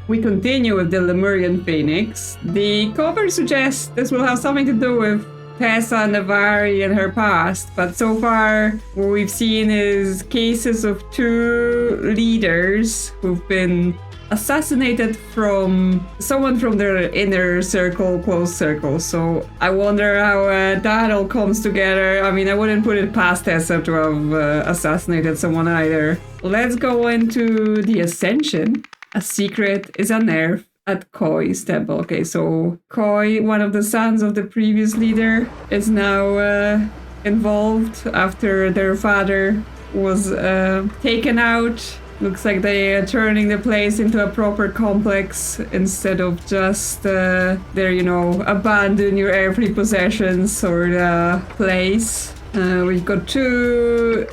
we continue with the Lemurian Phoenix. The cover suggests this will have something to do with Tessa Navari and her past, but so far what we've seen is cases of 2 leaders who've been assassinated from someone from their inner circle, close circle. So I wonder how that all comes together. I mean, I wouldn't put it past Tessa to have assassinated someone either. Let's go into the Ascension. A secret is unearthed at Koi's temple. Okay, so Koi, one of the sons of the previous leader, is now involved after their father was taken out. Looks like they are turning the place into a proper complex instead of just their, abandon your earthly possessions sort of place. We've got 2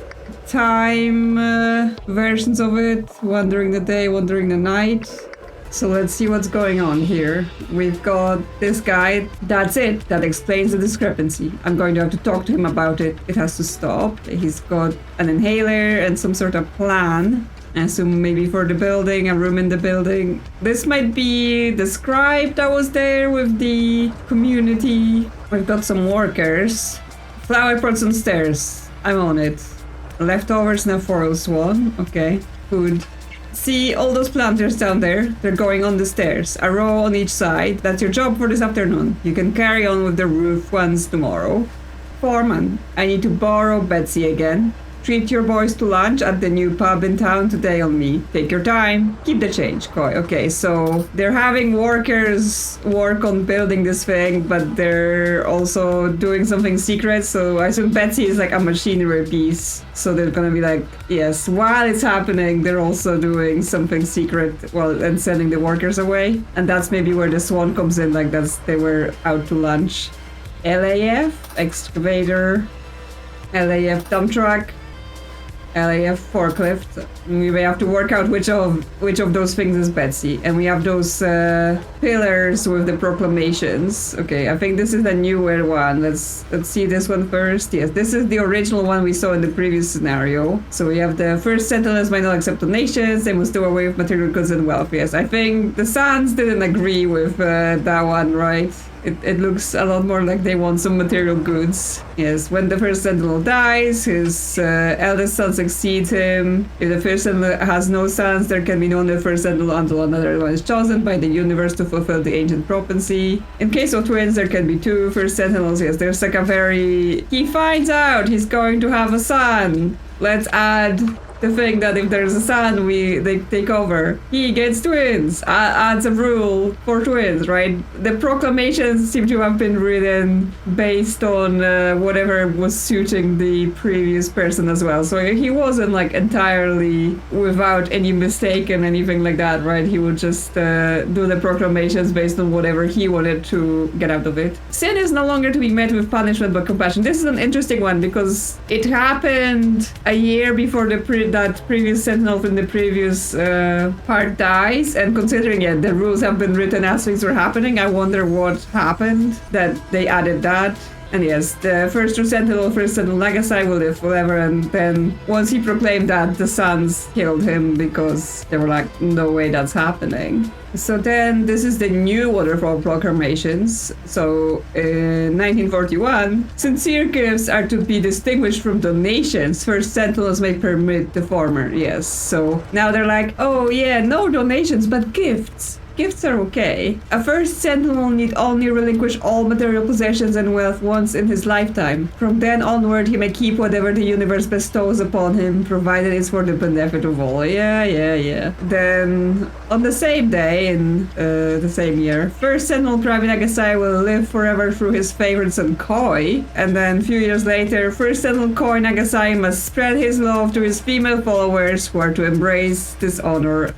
time versions of it, one during the day, one during the night. So let's see what's going on here. We've got this guy. That's it. That explains the discrepancy. I'm going to have to talk to him about it. It has to stop. He's got an inhaler and some sort of plan. I assume maybe for the building, a room in the building. This might be the scribe that was there with the community. We've got some workers. Flower pots on stairs. I'm on it. Leftovers now 401. Okay, food. See all those planters down there? They're going on the stairs. A row on each side. That's your job for this afternoon. You can carry on with the roof ones tomorrow. Foreman, I need to borrow Betsy again. Treat your boys to lunch at the new pub in town today on me. Take your time. Keep the change, Koi. Okay, so they're having workers work on building this thing, but they're also doing something secret. So I assume Betsy is like a machinery piece. So they're gonna be like, yes, while it's happening, they're also doing something secret, and sending the workers away. And that's maybe where the swan comes in, like they were out to lunch. LAF, excavator, LAF dump truck, LAF forklift. We may have to work out which of those things is Betsy. And we have those pillars with the proclamations. Okay, I think this is the newer one. Let's see this one first. Yes, this is the original one we saw in the previous scenario. So we have the first sentinels might not accept donations. They must do away with material goods and wealth. Yes, I think the Sons didn't agree with that one, right? It looks a lot more like they want some material goods. Yes, when the first sentinel dies, his eldest son succeeds him. If the first sentinel has no sons, there can be no other first sentinel until another one is chosen by the universe to fulfill the ancient prophecy. In case of twins, there can be 2 first sentinels. Yes, there's like a very... He finds out he's going to have a son. Let's add the thing that if there's a son, they take over. He gets twins. Adds a rule for twins, right? The proclamations seem to have been written based on whatever was suiting the previous person as well. So he wasn't like entirely without any mistake and anything like that, right? He would just do the proclamations based on whatever he wanted to get out of it. Sin is no longer to be met with punishment but compassion. This is an interesting one because it happened a year before that previous sentinel from the previous part dies, and considering the rules have been written as things were happening, I wonder what happened that they added that. And yes, the first sentinel Nagasai will live forever, and then once he proclaimed that, the Sons killed him because they were like, no way that's happening. So then this is the new Waterfall proclamations. So in 1941, sincere gifts are to be distinguished from donations. First sentinels may permit the former. Yes, so now they're like, oh yeah, no donations, but gifts. Gifts are okay. A first sentinel need only relinquish all material possessions and wealth once in his lifetime. From then onward, he may keep whatever the universe bestows upon him, provided it's for the benefit of all. Yeah. Then, on the same day, in the same year, first sentinel Krabi Nagasai will live forever through his favorite son Koi. And then, a few years later, first sentinel Koi Nagasai must spread his love to his female followers who are to embrace this honor.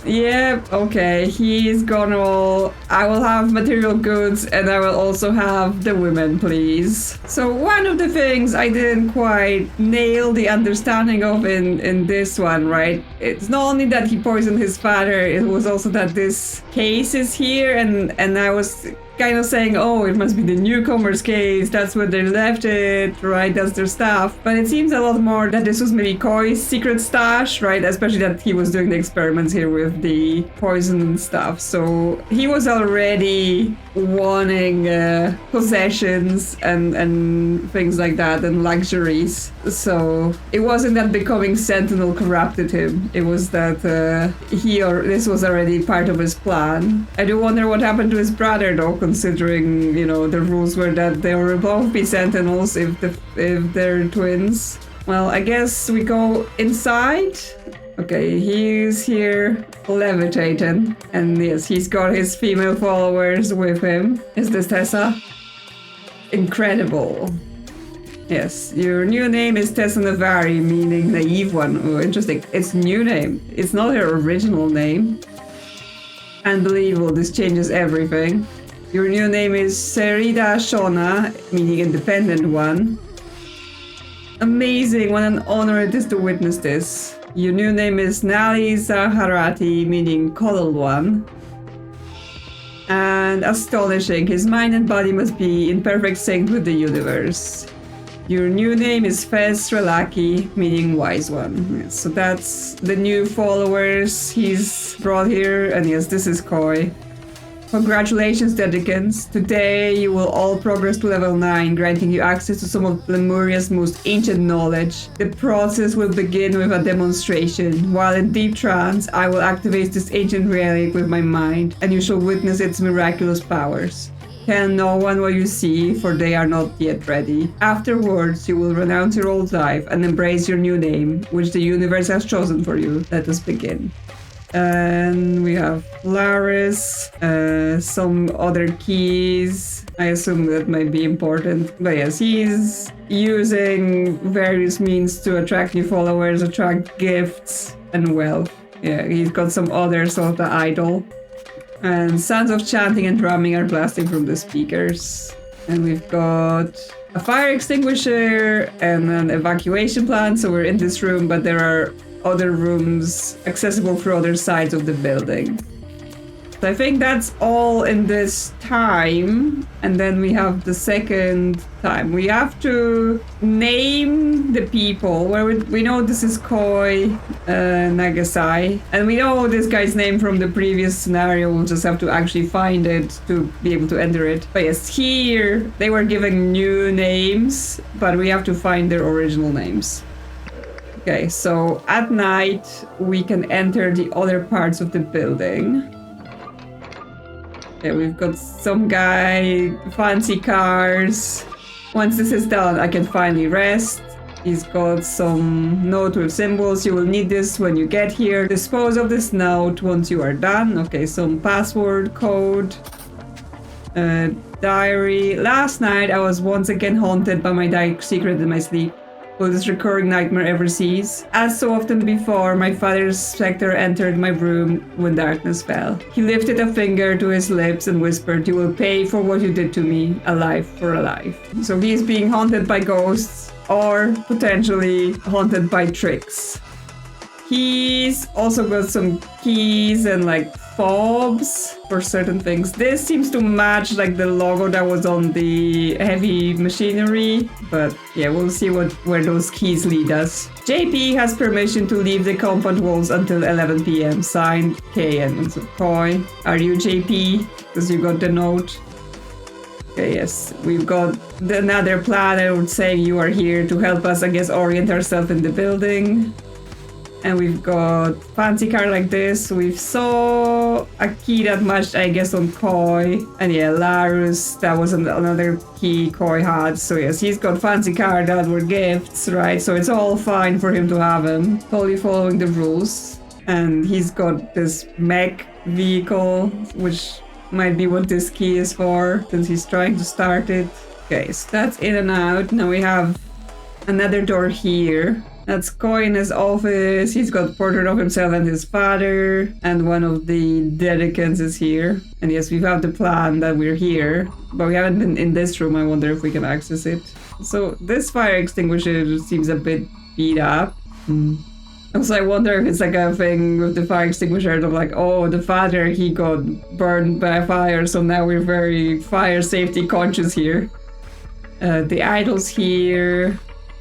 Yeah, okay, he's gone all, I will have material goods and I will also have the women, please. So one of the things I didn't quite nail the understanding of in this one, right? It's not only that he poisoned his father, it was also that this case is here, and I was kind of saying, oh, it must be the newcomer's case, that's where they left it, right, that's their stuff. But it seems a lot more that this was maybe Koi's secret stash, right, especially that he was doing the experiments here with the poison and stuff. So he was already wanting possessions and things like that and luxuries. So it wasn't that becoming Sentinel corrupted him. It was that this was already part of his plan. I do wonder what happened to his brother though, considering, you know, the rules were that they will both be Sentinels if they're twins. Well, I guess we go inside. Okay, he's here levitating. And yes, he's got his female followers with him. Is this Tessa? Incredible. Yes, your new name is Tessa Navari, meaning naive one. Oh, interesting. It's new name. It's not her original name. Unbelievable, this changes everything. Your new name is Serida Shona, meaning independent one. Amazing, what an honor it is to witness this. Your new name is Nali Zaharati, meaning coddled one. And astonishing, his mind and body must be in perfect sync with the universe. Your new name is Fez Relaki, meaning wise one. Yes, so that's the new followers he's brought here, and yes, this is Koi. Congratulations, Dedicants. Today you will all progress to level 9, granting you access to some of Lemuria's most ancient knowledge. The process will begin with a demonstration. While in deep trance, I will activate this ancient relic with my mind, and you shall witness its miraculous powers. Tell no one what you see, for they are not yet ready. Afterwards, you will renounce your old life and embrace your new name, which the universe has chosen for you. Let us begin. And we have Laris, some other keys. I assume that might be important. But yes, he's using various means to attract new followers, attract gifts and wealth. Yeah, he's got some other sort of idol. And sounds of chanting and drumming are blasting from the speakers. And we've got a fire extinguisher and an evacuation plan. So we're in this room, but there are other rooms accessible through other sides of the building. So I think that's all in this time. And then we have the second time. We have to name the people. Where we know this is Koi Nagasai. And we know this guy's name from the previous scenario. We'll just have to actually find it to be able to enter it. But yes, here they were given new names, but we have to find their original names. Okay, so at night we can enter the other parts of the building. Yeah, we've got some guy, fancy cars. Once this is done, I can finally rest. He's got some note with symbols. You will need this when you get here. Dispose of this note once you are done. Okay, some password code. Diary. Last night I was once again haunted by my dark secret in my sleep. Will this recurring nightmare ever cease? As so often before, my father's spectre entered my room when darkness fell. He lifted a finger to his lips and whispered, "You will pay for what you did to me, a life for a life." So he's being haunted by ghosts or potentially haunted by tricks. He's also got some keys and like fobs for certain things. This seems to match like the logo that was on the heavy machinery, but yeah, we'll see where those keys lead us. JP has permission to leave the compound walls until 11 p.m. Signed, K and Koi. Are you JP? Because you got the note. Okay, yes, we've got another plan. I would say you are here to help us, I guess, orient ourselves in the building. And we've got fancy car like this. We saw a key that matched, I guess, on Koi. And yeah, Larus, that was another key Koi had. So yes, he's got fancy car that were gifts, right? So it's all fine for him to have him. Totally following the rules. And he's got this mech vehicle, which might be what this key is for, since he's trying to start it. Okay, so that's in and out. Now we have another door here. That's Koi in his office. He's got a portrait of himself and his father. And one of the Dedicants is here. And yes, we have the plan that we're here. But we haven't been in this room. I wonder if we can access it. So this fire extinguisher seems a bit beat up. Also, I wonder if it's like a thing with the fire extinguisher of like, oh, the father, he got burned by fire, so now we're very fire safety conscious here. The idols here.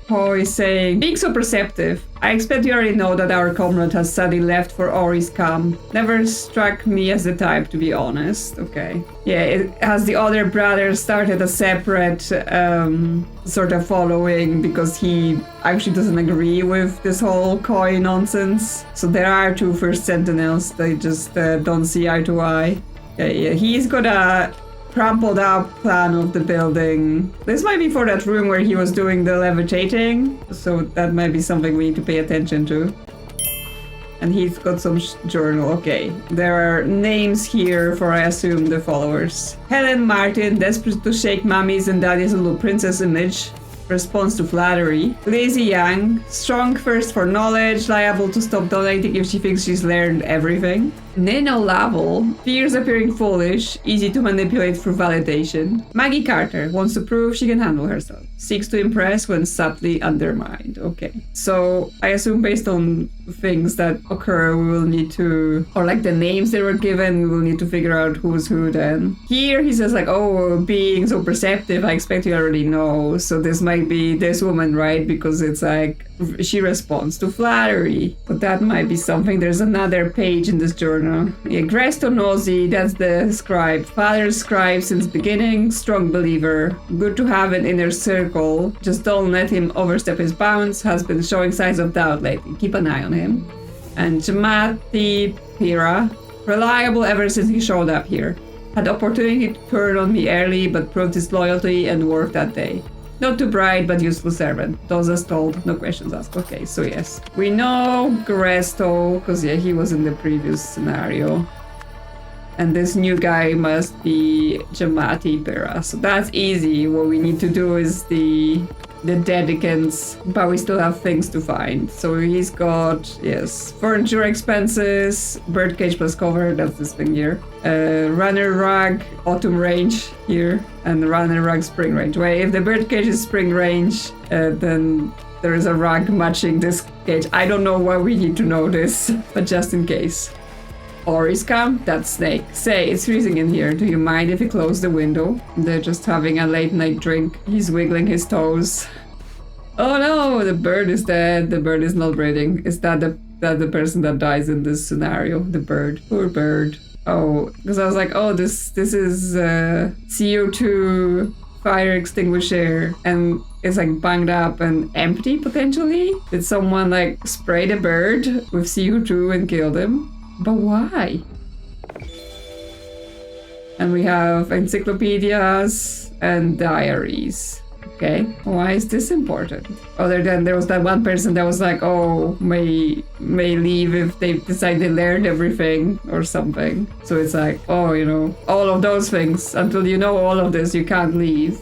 Ho is saying, being so perceptive, I expect you already know that our comrade has suddenly left for Ori's camp. Never struck me as the type, to be honest. Okay. Yeah, has the other brother started a separate sort of following because he actually doesn't agree with this whole Koi nonsense. So there are two First Sentinels, they just don't see eye to eye. Yeah, he's got a crumpled up plan of the building. This might be for that room where he was doing the levitating, so that might be something we need to pay attention to. And he's got some journal. Okay, there are names here for, I assume, the followers. Helen Martin, desperate to shake mommy's and daddy's little princess image, responds to flattery. Lazy Yang, strong thirst for knowledge, liable to stop donating if she thinks she's learned everything. Nano Lavel, fears appearing foolish, easy to manipulate through validation. Maggie Carter, wants to prove she can handle herself, seeks to impress when subtly undermined. Okay, so I assume based on things that occur, we will need to, or like the names they were given, we will need to figure out who's who then. Here he says like, oh, being so perceptive, I expect you already know, so this might be this woman, right? Because it's like, she responds to flattery, but that might be something. There's another page in this journal. Yeah, Gresto Nosy, that's the scribe. Father scribe since beginning, strong believer. Good to have an inner circle. Just don't let him overstep his bounds. Has been showing signs of doubt lately. Keep an eye on him. And Jamati Pira, reliable ever since he showed up here. Had opportunity to turn on me early, but proved his loyalty and work that day. Not too bright, but useful servant. Those as told, no questions asked. Okay, so yes. We know Gresto, because yeah, he was in the previous scenario. And this new guy must be Jamati Pera. So that's easy. What we need to do is the Dedicants, but we still have things to find. So he's got, yes, furniture expenses, birdcage plus cover, that's this thing here. Runner rug, autumn range here, and runner rug spring range. Wait, if the birdcage is spring range, then there is a rug matching this cage. I don't know why we need to know this, but just in case. Ori's camp, that's Snake. Say, it's freezing in here. Do you mind if you close the window? They're just having a late night drink. He's wiggling his toes. Oh no, the bird is dead. The bird is not breathing. Is that the person that dies in this scenario? The bird. Poor bird. Oh, because I was like, oh, this is CO2 fire extinguisher, and it's like banged up and empty potentially. Did someone like spray the bird with CO2 and killed him? But why? And we have encyclopedias and diaries. Okay, why is this important? Other than there was that one person that was like, oh, may leave if they decide they learned everything or something. So it's like, oh, you know, all of those things. Until you know all of this, you can't leave.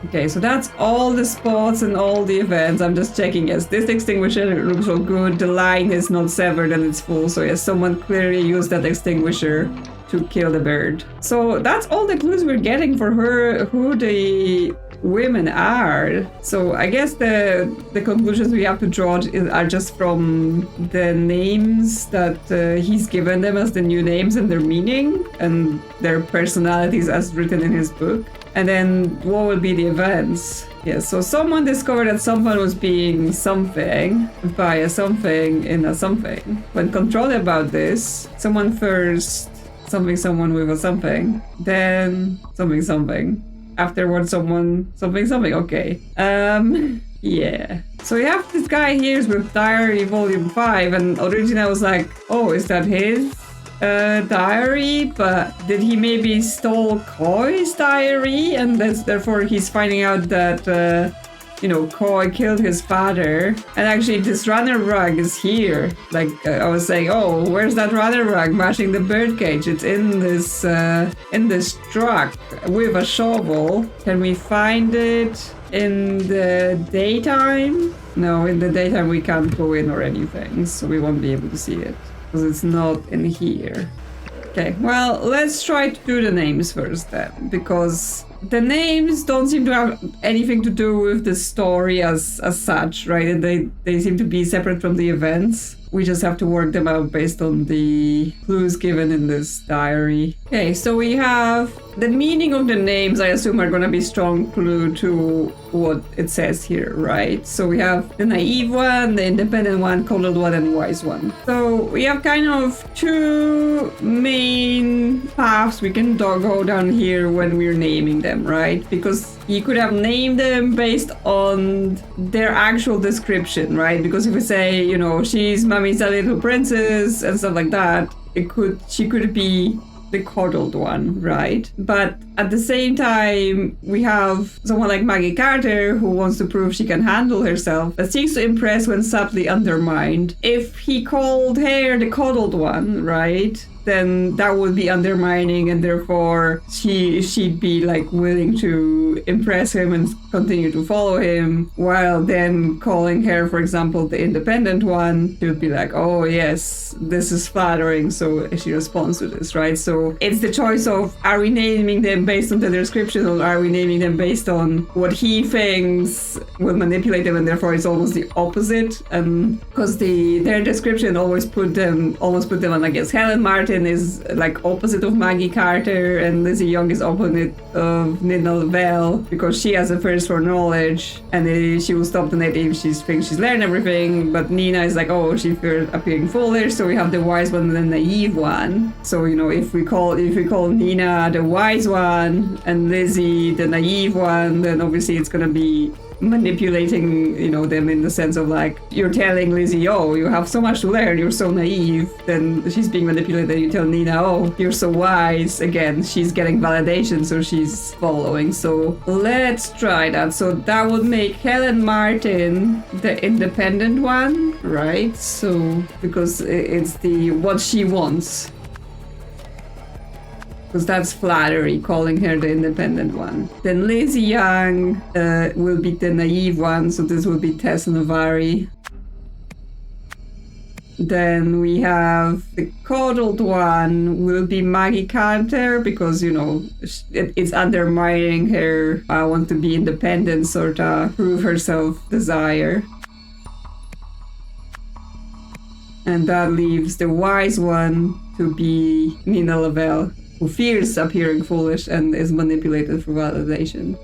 Okay, so that's all the spots and all the events. I'm just checking. Yes, this extinguisher looks all good. The line is not severed and it's full. So yes, someone clearly used that extinguisher to kill the bird. So that's all the clues we're getting for her, who the women are. So I guess the conclusions we have to draw are just from the names that he's given them as the new names and their meaning and their personalities as written in his book. And then what will be the events? Yeah, so someone discovered that someone was being something via something in a something. When controlled about this, someone first someone with a something, then something. Afterwards, someone something. Okay. Yeah. So we have this guy here with Diary Volume 5, and originally I was like, oh, is that his diary? But did he maybe stole Koi's diary, and therefore he's finding out that Koi killed his father? And actually this runner rug is here. Like I was saying, oh, where's that runner rug matching the birdcage? It's in this truck with a shovel. Can we find it in the daytime? No, in the daytime we can't go in or anything, so we won't be able to see it because it's not in here. Okay, well, let's try to do the names first then, because the names don't seem to have anything to do with the story as such, right? And they seem to be separate from the events. We just have to work them out based on the clues given in this diary. Okay, so we have the meaning of the names, I assume, are going to be strong clue to what it says here, right? So we have the naive one, the independent one, coddled one, and wise one. So we have kind of two main paths we can go down here when we're naming them, right? Because you could have named them based on their actual description, right? Because if we say, you know, she's Mommy's a little princess and stuff like that, she could be the coddled one, right? But at the same time, we have someone like Maggie Carter who wants to prove she can handle herself, but seeks to impress when subtly undermined. If he called her the coddled one, right, then that would be undermining, and therefore she'd be like willing to impress him and continue to follow him, while then calling her, for example, the independent one, she would be like, oh yes, this is flattering, so she responds to this, right? So it's the choice of, are we naming them based on the description, or are we naming them based on what he thinks will manipulate them, and therefore it's almost the opposite. And because their description always put them on, I guess, Helen Martin is like opposite of Maggie Carter, and Lizzie Young is opposite of Nina Lavelle, because she has a thirst for knowledge, and she will stop the net if she thinks she's learned everything. But Nina is like, oh, she fears appearing foolish. So we have the wise one and the naive one. So, you know, if we call Nina the wise one and Lizzie the naive one, then obviously it's gonna be manipulating, you know, them in the sense of like, you're telling Lizzie, oh, you have so much to learn, you're so naive. Then she's being manipulated. You tell Nina, oh, you're so wise. Again, she's getting validation, so she's following. So let's try that. So that would make Helen Martin the independent one, right? So because it's the what she wants, because that's flattery, calling her the independent one. Then Lizzie Young will be the naive one, so this will be Tessa Navari. Then we have the coddled one will be Maggie Carter, because, you know, it's undermining her I want to be independent sort of prove herself desire. And that leaves the wise one to be Nina Lavelle, who fears appearing foolish and is manipulated for validation.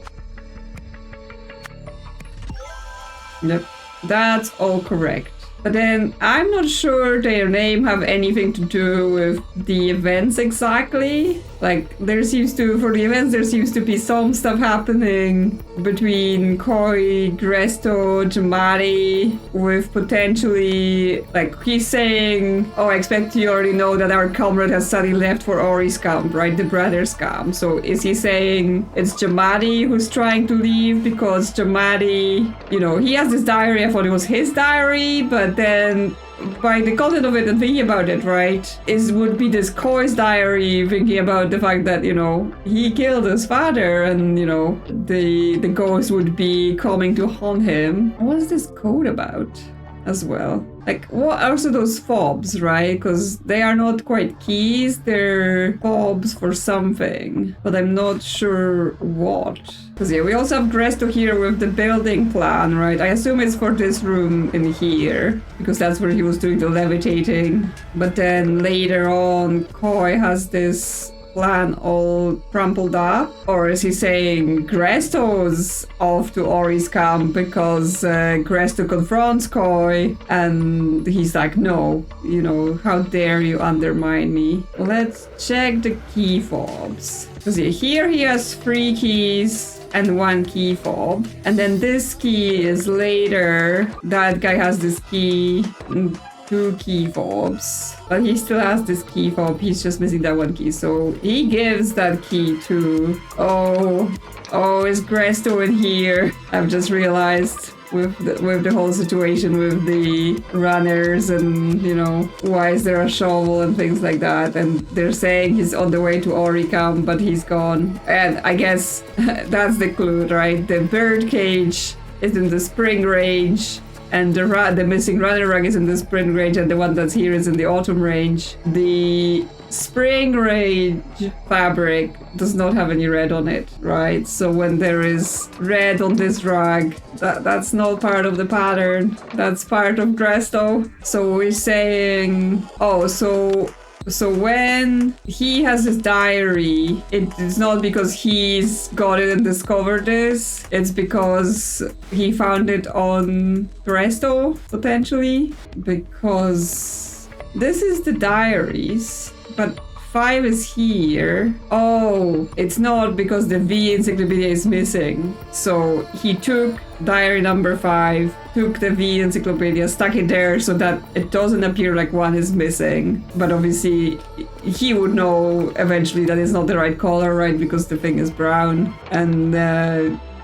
Yep, that's all correct. But then I'm not sure their name have anything to do with the events exactly. Like, for the events, there seems to be some stuff happening between Coy, Gresto, Jamari, with potentially, like, he's saying, oh, I expect you already know that our comrade has suddenly left for Ori's camp, right? The brothers' camp. So is he saying it's Jamari who's trying to leave because Jamari, you know, he has this diary, I thought it was his diary, but then by the content of it and thinking about it, right, would be this Coy's diary, thinking about the fact that, you know, he killed his father, and, you know, the ghost would be coming to haunt him. What is this code about as well? Like, what are also those fobs, right? Because they are not quite keys, they're fobs for something, but I'm not sure what. Because yeah, we also have Gresto here with the building plan, right? I assume it's for this room in here, because that's where he was doing the levitating. But then later on, Coy has this plan all crumpled up? Or is he saying Gresto's off to Ori's camp because Gresto confronts Coy and he's like, no, you know, how dare you undermine me? Let's check the key fobs. Because here he has 3 keys and 1 key fob, and then this key is later. That guy has this key, 2 key fobs, but he still has this key fob. He's just missing that 1 key, so he gives that key to, oh, is Gresto in here? I've just realized with the whole situation with the runners, and, you know, why is there a shovel and things like that, and they're saying he's on the way to Ori camp, but he's gone. And I guess that's the clue, right? The bird cage is in the spring range, and the missing runner rug is in the spring range, and the one that's here is in the autumn range. The Spring Rage fabric does not have any red on it, right? So when there is red on this rug, that's not part of the pattern. That's part of Gresto. So we're saying, so when he has his diary, it's not because he's got it and discovered this. It's because he found it on Gresto, potentially. Because this is the diaries. But 5 is here. Oh, it's not because the V encyclopedia is missing. So he took diary number 5, took the V encyclopedia, stuck it there so that it doesn't appear like one is missing. But obviously he would know eventually that it's not the right color, right? Because the thing is brown. And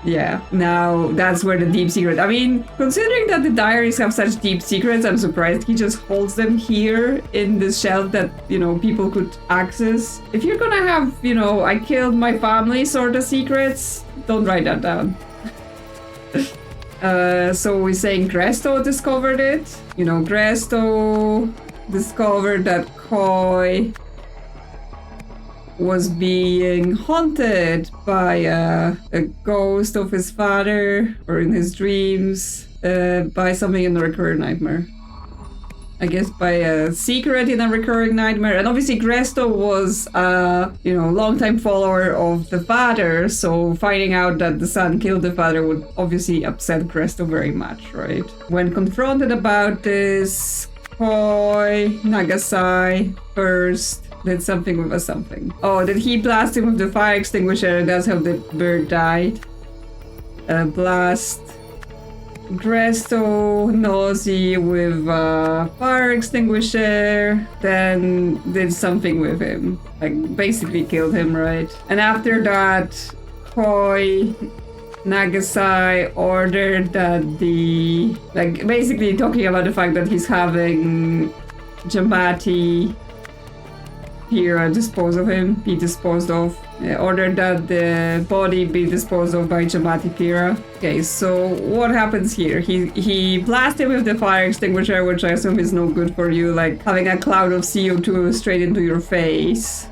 yeah, now that's where the deep secret. I mean, considering that the diaries have such deep secrets, I'm surprised he just holds them here in this shelf that, people could access. If you're gonna have, I killed my family sort of secrets, don't write that down. So we're saying Gresto discovered it. Gresto discovered that Koi was being haunted by a ghost of his father, or in his dreams, by something in a recurring nightmare. I guess by a secret in a recurring nightmare. And obviously Gresto was a, longtime follower of the father, so finding out that the son killed the father would obviously upset Gresto very much, right? When confronted about this, Koi Nagasai first did something with a something. Oh, did he blast him with the fire extinguisher? And that's how the bird died. Blast Gresto Nosy with a fire extinguisher, then did something with him. Like, basically killed him, right? And after that, Koi Nagasai ordered that basically talking about the fact that he's having Jamati Pira be disposed of. Ordered that the body be disposed of by Jamati Pira. Okay, so what happens here? He blasted with the fire extinguisher, which I assume is no good for you, like having a cloud of CO2 straight into your face.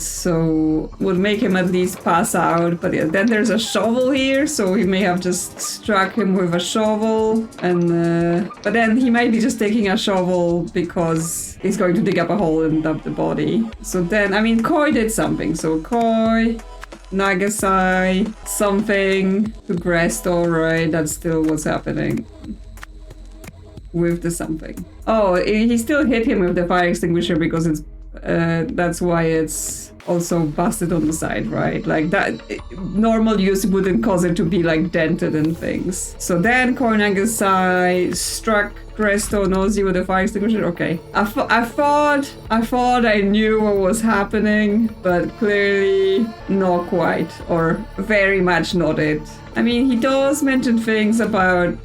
So would make him at least pass out. But yeah, then there's a shovel here, so he may have just struck him with a shovel. And but then he might be just taking a shovel because he's going to dig up a hole and dump the body. So then, I mean, Koi did something. So Koi, Nagasai, something to Gresto, right? That's still what's happening with the something. Oh, he still hit him with the fire extinguisher because it's that's why it's also busted on the side, right? Like that normal use wouldn't cause it to be like dented and things. So then Koi Nagasai struck Gresto Nosy with a fire extinguisher. Okay, I thought I knew what was happening, but clearly not quite, or very much not it. I mean, he does mention things about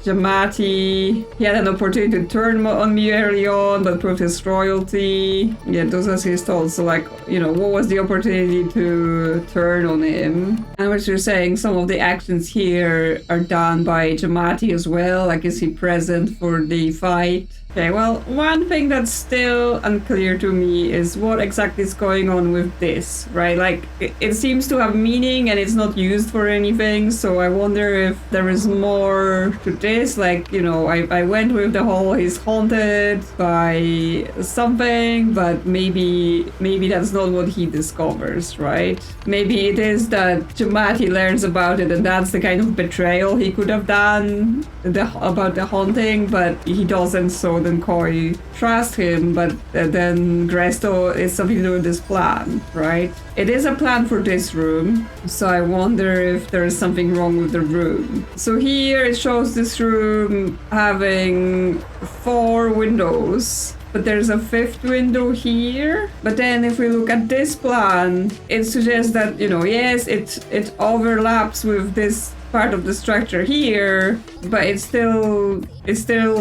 Jamati. He had an opportunity to turn on me early on, but proved his royalty. Yeah, those are his thoughts. So like, what was the opportunity to turn on him? And what you're saying, some of the actions here are done by Jamati as well. Like, is he present for the fight? Okay, well, one thing that's still unclear to me is what exactly is going on with this, right? Like, it seems to have meaning and it's not used for anything, so I wonder if there is more to this. Like, I went with the whole he's haunted by something, but maybe that's not what he discovers, right? Maybe it is that Jamati learns about it and that's the kind of betrayal he could have done about the haunting, but he doesn't, so then Koi trusts him, but then Gresto is something to do with this plan, right? It is a plan for this room, so I wonder if there is something wrong with the room. So here it shows this room having 4 windows, but there's a 5th window here. But then if we look at this plan, it suggests that, yes, it overlaps with this part of the structure here, but it's still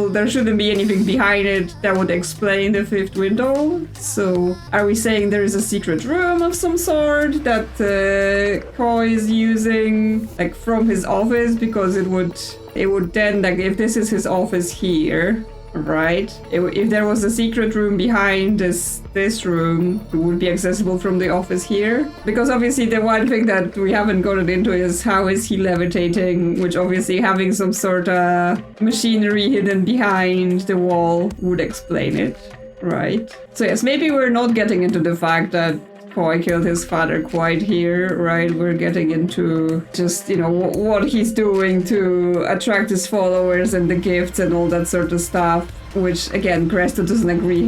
there shouldn't be anything behind it that would explain the 5th window. So are we saying there is a secret room of some sort that Koi is using, like, from his office? Because it would then, like, if this is his office here, right? If there was a secret room behind this room, it would be accessible from the office here. Because obviously the one thing that we haven't gotten into is how is he levitating, which obviously having some sort of machinery hidden behind the wall would explain it, right? So yes, maybe we're not getting into the fact that Koi killed his father quite here, right? We're getting into just, you know, what he's doing to attract his followers and the gifts and all that sort of stuff, which, again, Cresto doesn't agree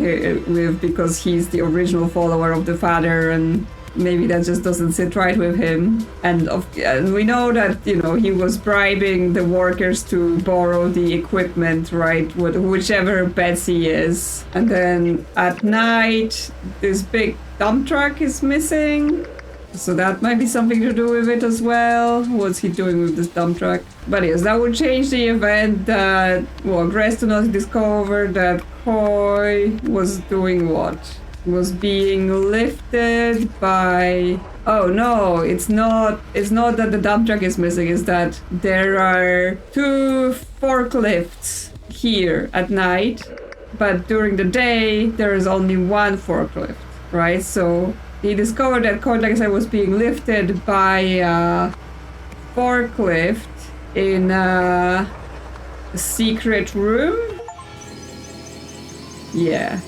with because he's the original follower of the father and maybe that just doesn't sit right with him. And we know that, you know, he was bribing the workers to borrow the equipment, right? Whichever Betsy is. And then at night, this big dump truck is missing. So that might be something to do with it as well. What's he doing with this dump truck? But yes, that would change the event that, well, Greston discovered that Koi was doing what? Was being lifted by... Oh no, it's not that the dump truck is missing, it's that there are 2 forklifts here at night, but during the day there is only 1 forklift, right? So he discovered that Koi, like I said, was being lifted by a forklift in a secret room. Yeah.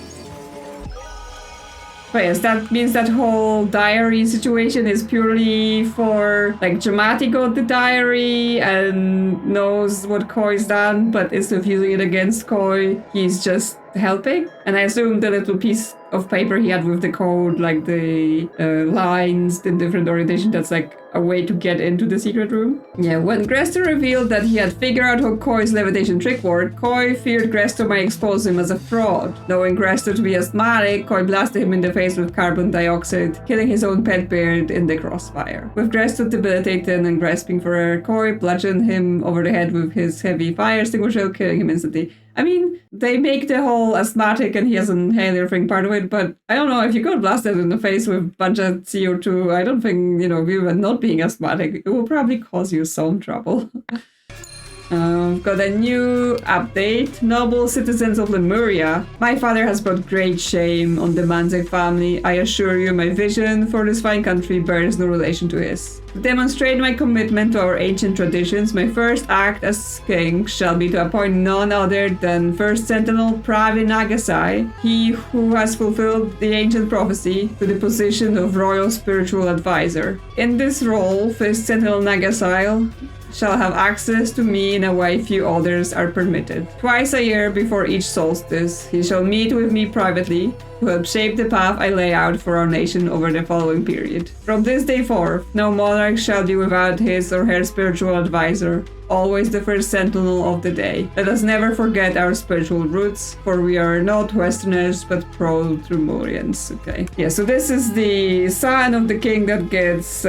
But yes, that means that whole diary situation is purely for, like, Dramatic got the diary and knows what Koi's done, but instead of using it against Koi, he's just helping. And I assume the little piece of paper he had with the code, like the lines, the different orientation, that's like a way to get into the secret room. Yeah, when Gresto revealed that he had figured out how Koi's levitation trick worked, Koi feared Gresto might expose him as a fraud. Knowing Gresto to be asthmatic, Koi blasted him in the face with carbon dioxide, killing his own pet bird in the crossfire. With Gresto debilitated and grasping for air, Koi bludgeoned him over the head with his heavy fire extinguisher, killing him instantly. I mean, they make the whole asthmatic and he has an inhaler thing part of it, but I don't know, if you got blasted in the face with a bunch of CO2, I don't think, you know, even not being asthmatic, it will probably cause you some trouble. Got a new update. Noble citizens of Lemuria. My father has brought great shame on the Manzek family. I assure you my vision for this fine country bears no relation to his. To demonstrate my commitment to our ancient traditions, my first act as king shall be to appoint none other than First Sentinel Pravi Nagasai, he who has fulfilled the ancient prophecy, to the position of Royal Spiritual Advisor. In this role, First Sentinel Nagasai shall have access to me in a way few others are permitted. Twice a year before each solstice, he shall meet with me privately to help shape the path I lay out for our nation over the following period. From this day forth, no monarch shall be without his or her spiritual advisor, always the first sentinel of the day. Let us never forget our spiritual roots, for we are not Westerners, but proto-Lemurians. Okay. Yeah, so this is the son of the king that gets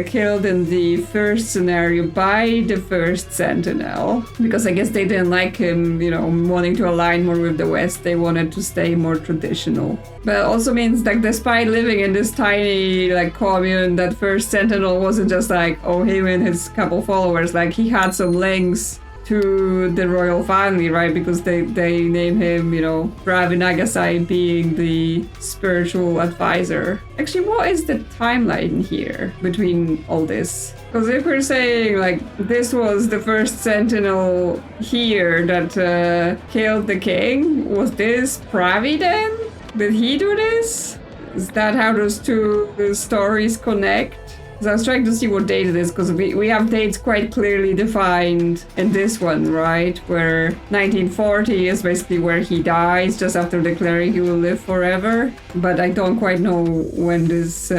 killed in the first scenario by the first sentinel. Because I guess they didn't like him, you know, wanting to align more with the West. They wanted to stay more traditional. But it also means that despite living in this tiny, like, commune, that first sentinel wasn't just like, oh, him and his couple followers. Like, he had some links to the royal family, right? Because they name him, you know, Pravi Nagasai being the spiritual advisor. Actually, what is the timeline here between all this? Because if we're saying, like, this was the first sentinel here that killed the king, was this Pravi then? Did he do this? Is that how those two stories connect? Because I was trying to see what date it is, because we have dates quite clearly defined in this one, right? Where 1940 is basically where he dies, just after declaring he will live forever. But I don't quite know when this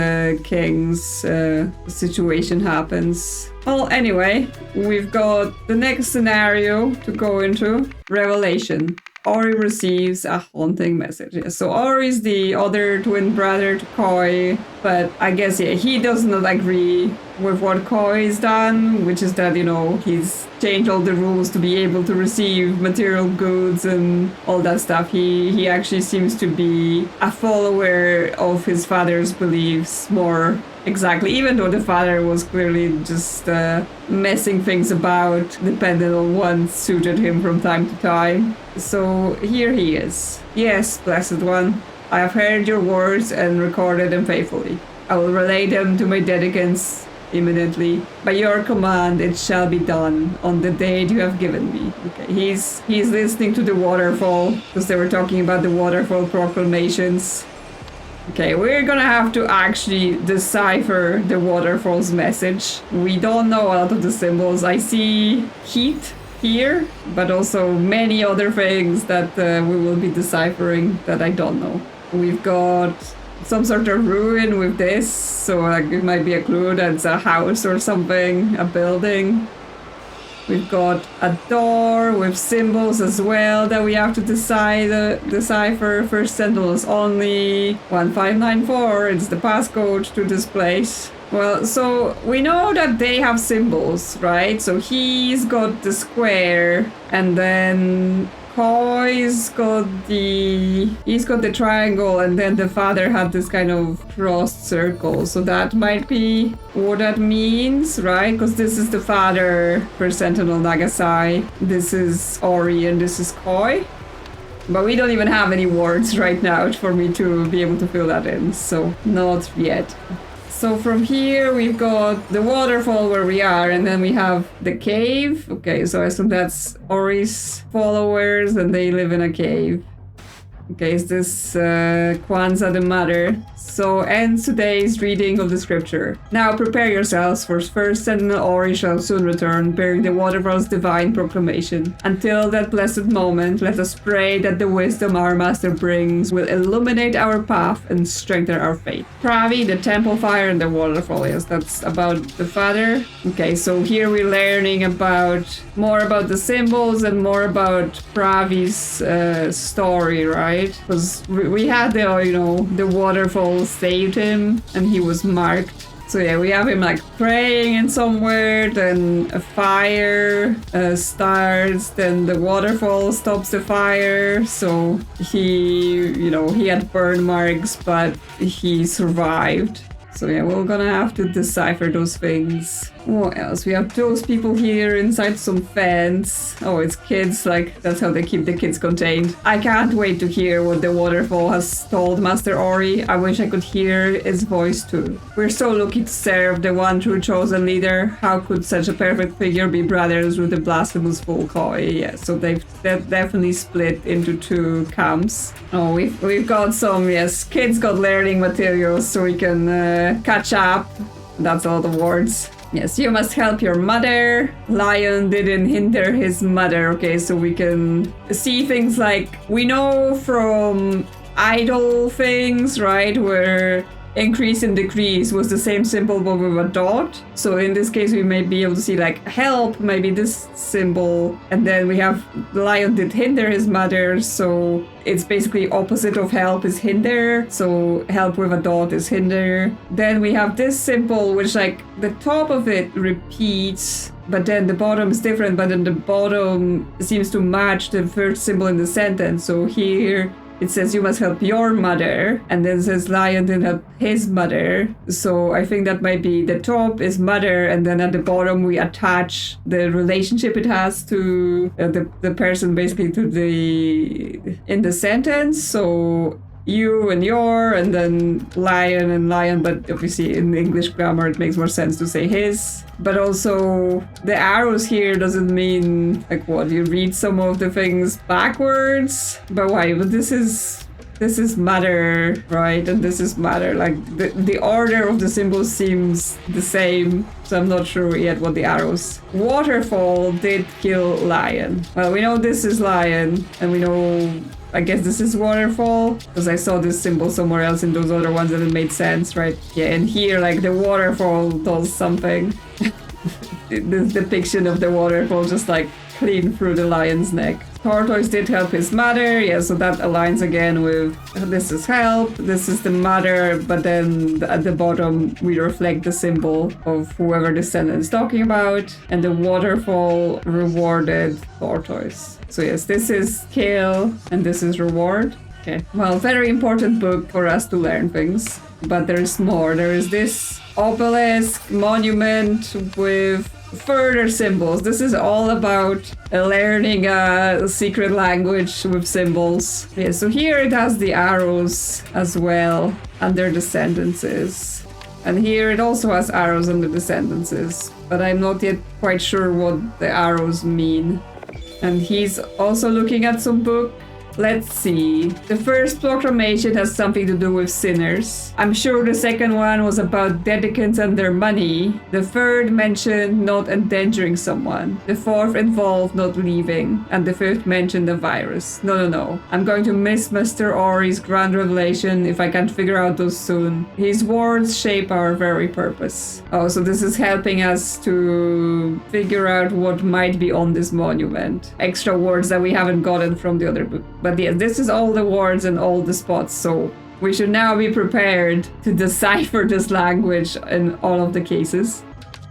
king's situation happens. Well, anyway, we've got the next scenario to go into. Revelation. Ori receives a haunting message. So Ori is the other twin brother to Koi, But I guess, yeah, he does not agree with what Koi has done, which is that, he's changed all the rules to be able to receive material goods and all that stuff. He actually seems to be a follower of his father's beliefs more exactly, even though the father was clearly just messing things about depending on what suited him from time to time. So here he is. Yes, Blessed One, I have heard your words and recorded them faithfully. I will relay them to my Dedicants imminently. By your command, it shall be done on the date you have given me. Okay, he's listening to the Waterfall, because they were talking about the Waterfall proclamations. Okay, we're gonna have to actually decipher the Waterfall's message. We don't know a lot of the symbols. I see heat here, but also many other things that we will be deciphering that I don't know. We've got some sort of ruin with this, so like it might be a clue that it's a house or something, a building. We've got a door with symbols as well that we have to decipher. First symbols only 1594. It's the passcode to this place. Well, so we know that they have symbols, right? So he's got the square, and then Koi's got the triangle, and then the father had this kind of crossed circle. So that might be what that means, right? Because this is the father for Sentinel Nagasai. This is Ori, and this is Koi. But we don't even have any words right now for me to be able to fill that in, so not yet. So from here we've got the waterfall where we are, and then we have the cave. Okay, so I assume that's Ori's followers and they live in a cave. Okay, is this Kwanzaa the Mother? So ends today's reading of the scripture. Now prepare yourselves, for first Sentinel Ori shall soon return, bearing the Waterfall's divine proclamation. Until that blessed moment, let us pray that the wisdom our master brings will illuminate our path and strengthen our faith. Pravi, the temple fire, and the waterfall. Yes, that's about the father. Okay, so here we're learning more about the symbols and more about Pravi's story, right? Because we had the waterfall saved him and he was marked. So yeah, we have him like praying in somewhere, then a fire starts, then the waterfall stops the fire. So he had burn marks, but he survived. So yeah, we're gonna have to decipher those things. What else? We have those people here inside some fence. Oh, it's kids, like that's how they keep the kids contained. I can't wait to hear what the waterfall has told Master Ori. I wish I could hear his voice too. We're so lucky to serve the one true chosen leader. How could such a perfect figure be brothers with the blasphemous fool Koi? Yeah, so they've definitely split into two camps. Oh, we've got some, yes, kids got learning materials so we can catch up. That's a lot of words. Yes, you must help your mother. Lion didn't hinder his mother. Okay, so we can see things like, we know from idle things, right, where increase and decrease was the same symbol but with a dot. So in this case we may be able to see like help, maybe this symbol, and then we have lion did hinder his mother, so it's basically opposite of help is hinder, so help with a dot is hinder. Then we have this symbol which like the top of it repeats, but then the bottom is different, but then the bottom seems to match the first symbol in the sentence. So here it says you must help your mother, and then it says lion didn't help his mother. So I think that might be the top is mother, and then at the bottom we attach the relationship it has to the person basically to in the sentence. So you and your, and then lion and lion, but obviously in English grammar it makes more sense to say his. But also the arrows here doesn't mean like what you read some of the things backwards, but why? But this is matter, right? And this is matter. Like the order of the symbols seems the same, so I'm not sure yet what the arrows. Waterfall did kill lion. Well, we know this is lion, and we know, I guess this is waterfall, because I saw this symbol somewhere else in those other ones and it made sense, right? Yeah, and here, like, the waterfall does something. This depiction of the waterfall just, like, clean through the lion's neck. Tortoise did help his mother, yeah, so that aligns again with this is help, this is the mother, but then at the bottom we reflect the symbol of whoever the descendant is talking about, and the waterfall rewarded Tortoise. So yes, this is kill and this is reward. Okay, well, very important book for us to learn things, but there's more. There is this obelisk monument with further symbols. This is all about learning a secret language with symbols. Yeah, so here it has the arrows as well under the sentences. And here it also has arrows under the sentences, but I'm not yet quite sure what the arrows mean. And he's also looking at some book. Let's see. The first proclamation has something to do with sinners. I'm sure the second one was about Dedicants and their money. The third mentioned not endangering someone. The fourth involved not leaving. And the fifth mentioned the virus. No. I'm going to miss Mr. Ori's grand revelation if I can't figure out those soon. His words shape our very purpose. Oh, so this is helping us to figure out what might be on this monument. Extra words that we haven't gotten from the other book. But yes, this is all the words and all the spots, so we should now be prepared to decipher this language in all of the cases.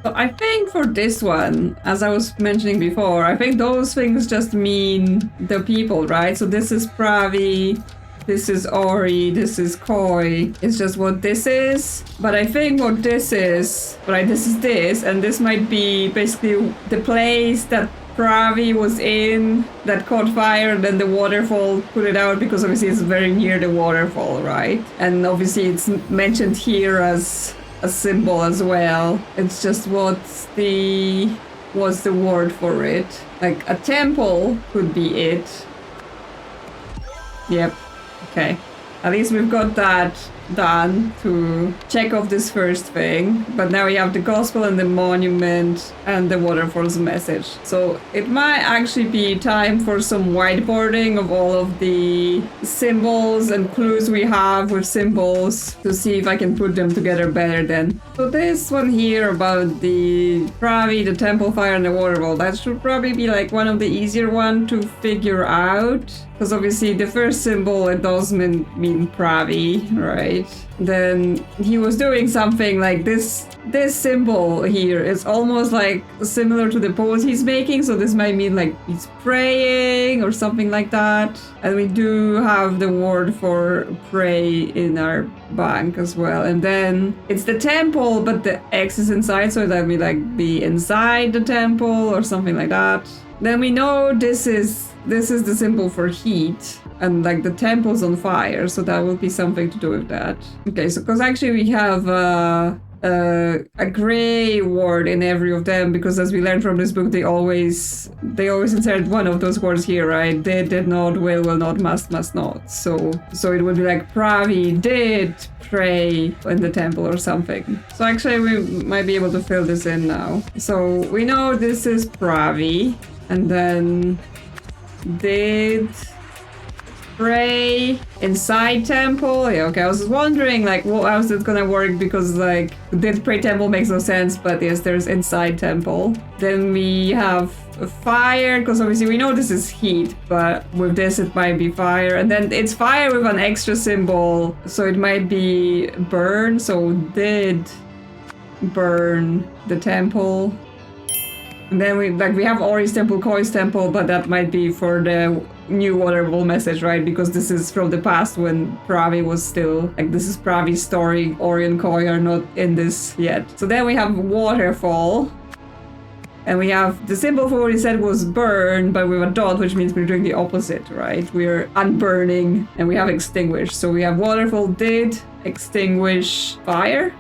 So I think for this one, as I was mentioning before, I think those things just mean the people, right? So this is Pravi, this is Ori, this is Koi. It's just what this is. But I think what this is, right, this is this, and this might be basically the place that Pravi was in that caught fire, and then the waterfall put it out because obviously it's very near the waterfall, right? And obviously it's mentioned here as a symbol as well. It's just what's the word for it? Like a temple could be it. Yep. Okay. At least we've got that done to check off this first thing. But now we have the gospel and the monument and the waterfall's message. So it might actually be time for some whiteboarding of all of the symbols and clues we have with symbols to see if I can put them together better then. So this one here about the Pravi, the temple fire and the waterfall, that should probably be like one of the easier one to figure out. Because obviously the first symbol, it does mean Pravi, right? Then he was doing something like this symbol here is almost like similar to the pose he's making, so this might mean like he's praying or something like that. And we do have the word for pray in our bank as well. And then it's the temple, but the X is inside, so that would like be inside the temple or something like that. Then we know this is the symbol for heat, and like the temple's on fire, so that will be something to do with that. Okay, so because actually we have a gray word in every of them, because as we learned from this book, they always insert one of those words here, right? Did not, will not, must not. So it would be like Pravi did pray in the temple or something. So actually we might be able to fill this in now. So we know this is Pravi, and then did pray inside temple. Yeah, okay, I was wondering like how is it gonna work, because like did pray temple makes no sense, but yes, there's inside temple. Then we have fire, because obviously we know this is heat, but with this it might be fire, and then it's fire with an extra symbol, so it might be burn. So did burn the temple. And then we have Ori's temple, Koi's temple, but that might be for the new waterfall message, right? Because this is from the past when Pravi was still, like, this is Pravi's story. Ori and Koi are not in this yet. So then we have waterfall. And we have the symbol for what he said was burn, but with a dot, which means we're doing the opposite, right? We're unburning, and we have extinguish. So we have waterfall did extinguish fire.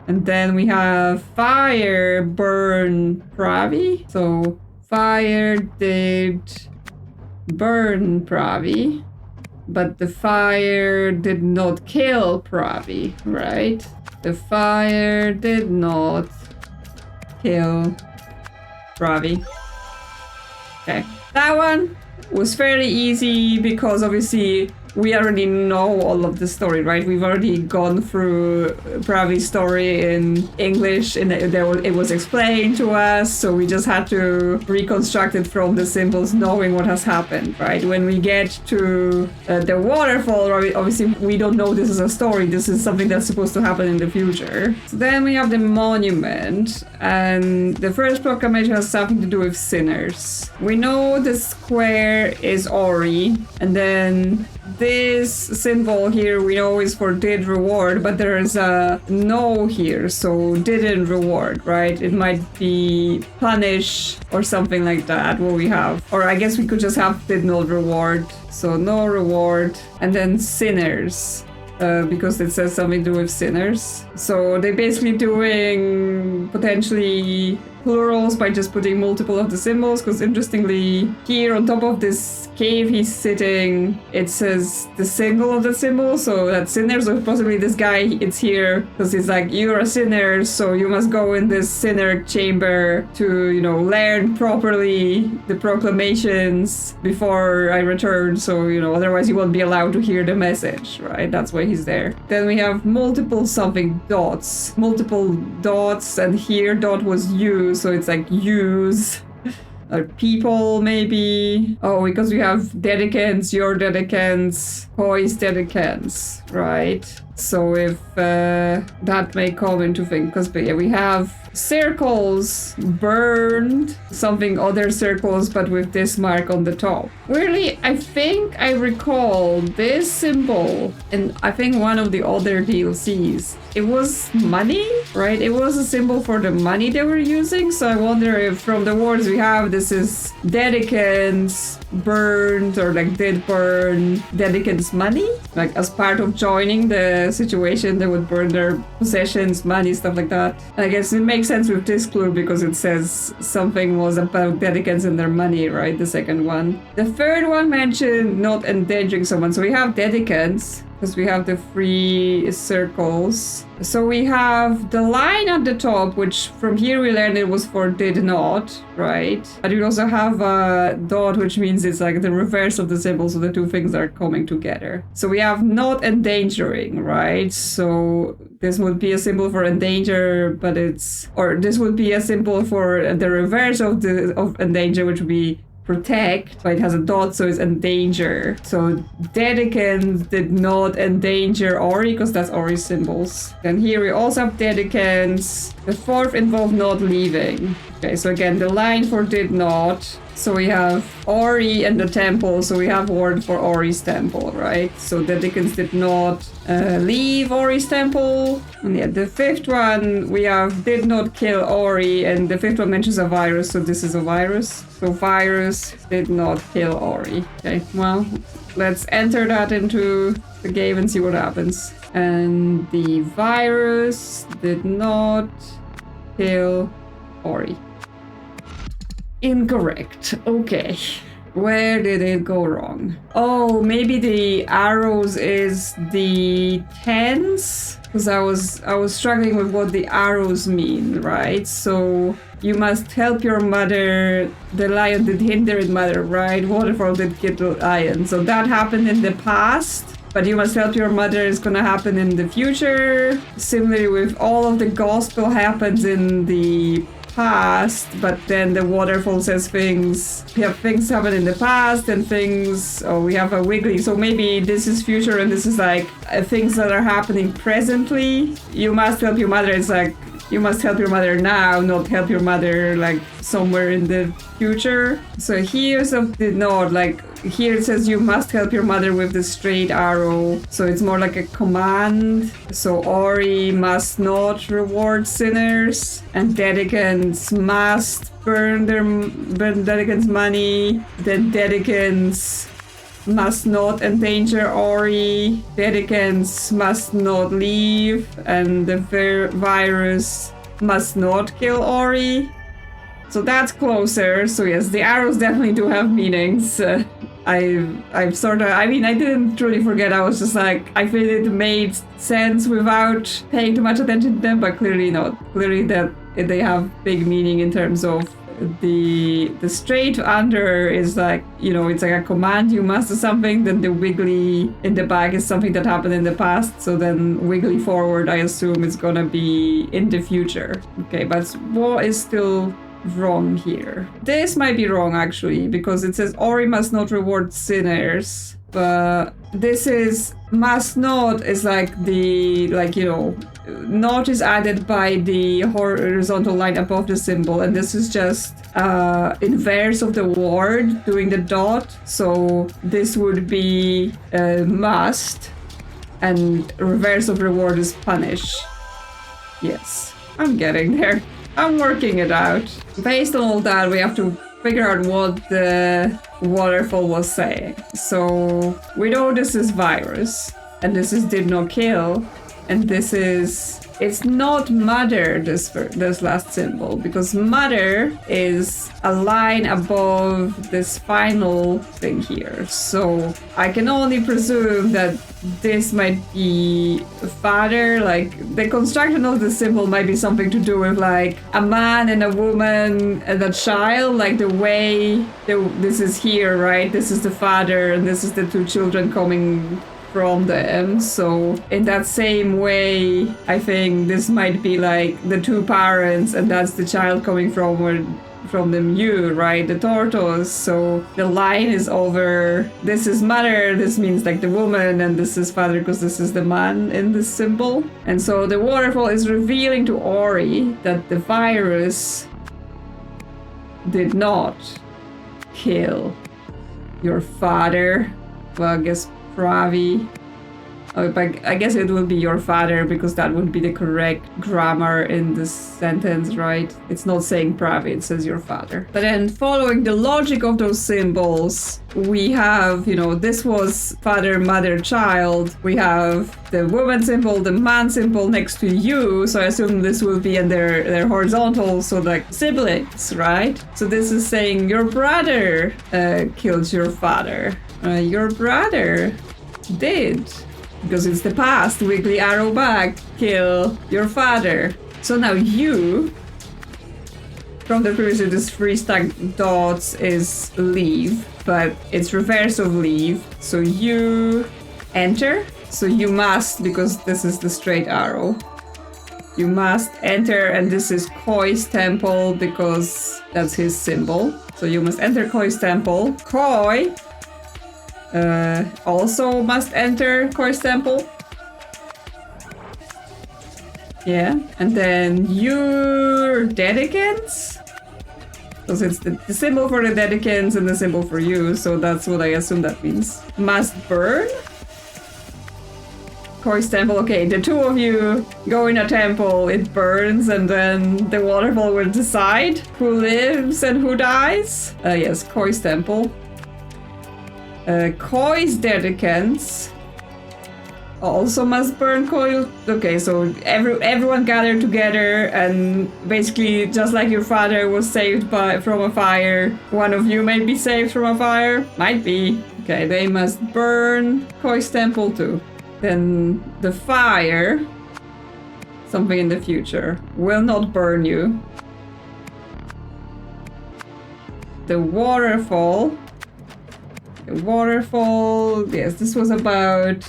And then we have fire burn Pravi. So fire did burn Pravi, but the fire did not kill Pravi, right? The fire did not kill Pravi. Okay, that one was fairly easy because obviously we already know all of the story, right? We've already gone through Pravi's story in English, and it was explained to us, so we just had to reconstruct it from the symbols, knowing what has happened, right? When we get to the waterfall, obviously we don't know this is a story, this is something that's supposed to happen in the future. So then we have the monument, and the first proclamation has something to do with sinners. We know the square is Ori, and then this symbol here we know is for did reward, but there is a no here, so didn't reward, right? It might be punish or something like that, what we have. Or I guess we could just have did not reward, so no reward, and then sinners. Because it says something to do with sinners. So they're basically doing potentially plurals by just putting multiple of the symbols, because interestingly here on top of this cave he's sitting, it says the single of the symbol, so that sinners, or possibly this guy, it's here because it's like, you're a sinner, so you must go in this sinner chamber to, you know, learn properly the proclamations before I return, so, you know, otherwise you won't be allowed to hear the message, right? That's why he's there. Then we have multiple dots, and here dot was used, so it's like use or people maybe. Oh, because we have dedicants, your dedicants, Hoy's dedicants, right? So if that may come into thing, because yeah, we have circles burned, something other circles, but with this mark on the top. Weirdly, I think I recall this symbol in, I think, one of the other DLCs. It was money, right? It was a symbol for the money they were using, so I wonder if from the words we have, this is dedicants burned, or like did burn dedicants money, like as part of joining the situation they would burn their possessions, money, stuff like that. And I guess it makes sense with this clue because it says something was about dedicants and their money, right? The second one. The third one mentioned not endangering someone, so we have dedicants because we have the 3 circles. So we have the line at the top, which from here we learned it was for did not, right? But we also have a dot, which means it's like the reverse of the symbol, so the two things are coming together. So we have not endangering, right? So this would be a symbol for endanger, but it's, or this would be a symbol for the reverse of endanger, which would be protect, but it has a dot, so it's endanger. So dedicants did not endanger Ori, because that's Ori's symbols. And here we also have dedicants. The fourth involved not leaving. Okay, so again, the line for did not. So we have Ori and the temple, so we have word for Ori's temple, right? So dedicants did not leave Ori's temple. And yeah, the fifth one, we have did not kill Ori, and the fifth one mentions a virus, so this is a virus. So virus did not kill Ori. Okay, well, let's enter that into the game and see what happens. And the virus did not kill Ori. Incorrect. Okay. Where did it go wrong? Oh, maybe the arrows is the tens? Because I was struggling with what the arrows mean, right? So you must help your mother. The lion did hinder its mother, right? Waterfall did kill the lion. So that happened in the past. But you must help your mother is gonna happen in the future. Similarly with all of the gospel happens in the past, but then the waterfall says things. We have things happen in the past and things. Oh, we have a wiggly. So maybe this is future and this is like things that are happening presently. You must help your mother. It's like you must help your mother now, not help your mother like somewhere in the future. So here's a did not, like here it says you must help your mother with the straight arrow. So it's more like a command. So Ori must not reward sinners, and dedicants must burn dedicants' money. The dedicants must not endanger Ori. Dedicants must not leave, and the virus must not kill Ori. So that's closer. So yes, the arrows definitely do have meanings. I've sort of, I mean, I didn't truly forget. I was just like, I feel it made sense without paying too much attention to them, but clearly not. Clearly that they have big meaning in terms of the straight under is like, you know, it's like a command you must do something. Then the wiggly in the back is something that happened in the past. So then wiggly forward, I assume, is gonna be in the future. Okay, but what is still wrong here? This might be wrong actually, because it says Ori must not reward sinners. But this is must not is like the, like, you know, not is added by the horizontal line above the symbol, and this is just inverse of the word doing the dot. So this would be must, and reverse of reward is punish. Yes, I'm getting there. I'm working it out. Based on all that, we have to figure out what the waterfall was saying. So we know this is virus, and this is did not kill, and this is, it's not mother, this last symbol, because mother is a line above this final thing here. So I can only presume that this might be father, like the construction of the symbol might be something to do with like a man and a woman and a child, like the way this is here, right? This is the father and this is the two children coming from them. So in that same way, I think this might be like the two parents, and that's the child coming from them, you, right? The tortoise. So the line is over. This is mother, this means like the woman, and this is father because this is the man in this symbol. And so the waterfall is revealing to Ori that the virus did not kill your father. Well, I guess Pravi. But I guess it will be your father, because that would be the correct grammar in this sentence, right? It's not saying Pravi, it says your father. But then following the logic of those symbols, we have, you know, this was father, mother, child. We have the woman symbol, the man symbol next to you. So I assume this will be in their horizontal, so like siblings, right? So this is saying your brother killed your father. Your brother did, because it's the past, wiggly arrow back, kill your father. So now you, from the previous, this three stacked dots is leave, but it's reverse of leave. So you enter, so you must, because this is the straight arrow. You must enter, and this is Koi's temple, because that's his symbol. So you must enter Koi's temple. Koi also must enter Koi's temple. Yeah, and then your Dedicants, because it's the symbol for the Dedicants and the symbol for you, so that's what I assume that means. Must burn Koi's temple. Okay, the two of you go in a temple, it burns, and then the waterfall will decide who lives and who dies. Yes, Koi's temple. Koi's Dedicants also must burn Koi. Okay, so everyone gathered together, and basically just like your father was saved from a fire, one of you may be saved from a fire. Might be. Okay, they must burn Koi's temple too. Then the fire, something in the future, will not burn you. The waterfall, yes, this was about,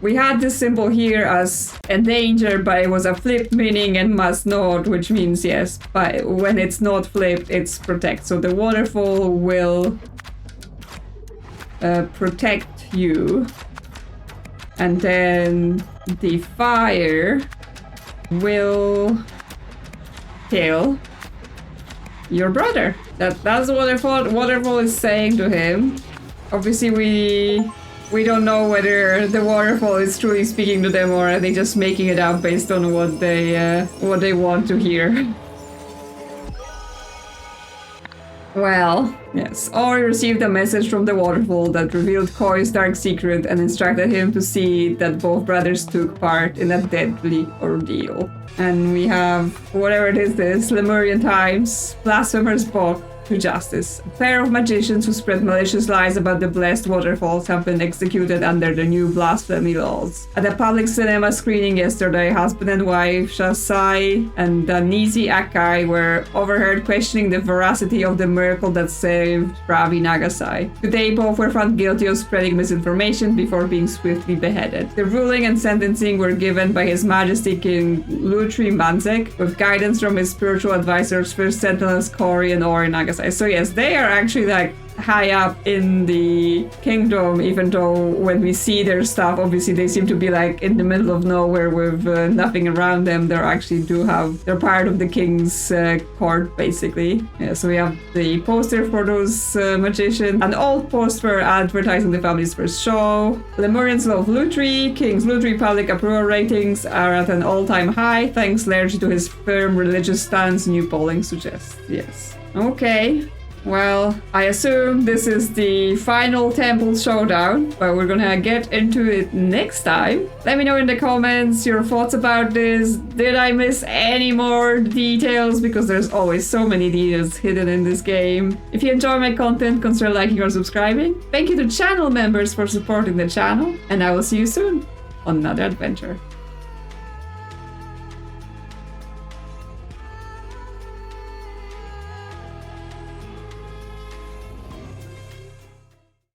we had this symbol here as endangered, but it was a flipped meaning and must not, which means yes, but when it's not flipped, it's protect. So the waterfall will protect you, and then the fire will kill your brother. That's what waterfall is saying to him. Obviously, we don't know whether the waterfall is truly speaking to them, or are they just making it up based on what they want to hear. Well, yes, Ori received a message from the waterfall that revealed Koi's dark secret and instructed him to see that both brothers took part in a deadly ordeal. And we have, whatever it is, this Lemurian Times, Blasphemous Book, to justice. A pair of magicians who spread malicious lies about the blessed waterfalls have been executed under the new blasphemy laws. At a public cinema screening yesterday, husband and wife Shasai and Nisi Akai were overheard questioning the veracity of the miracle that saved Ravi Nagasai. Today, both were found guilty of spreading misinformation before being swiftly beheaded. The ruling and sentencing were given by His Majesty King Lutri Manzek, with guidance from his spiritual advisors, First Sentinels Kori and Ori Nagasai. So yes, they are actually like high up in the kingdom, even though when we see their stuff, obviously they seem to be like in the middle of nowhere with nothing around them. They're part of the king's court, basically. Yeah, so we have the poster for those magicians. An old poster advertising the family's first show. Lemurians love Lutri. King's Lutri public approval ratings are at an all-time high, thanks largely to his firm religious stance, new polling suggests. Yes. Okay. Well, I assume this is the final temple showdown, but we're gonna get into it next time. Let me know in the comments your thoughts about this. Did I miss any more details? Because there's always so many details hidden in this game. If you enjoy my content, consider liking or subscribing. Thank you to channel members for supporting the channel, and I will see you soon on another adventure.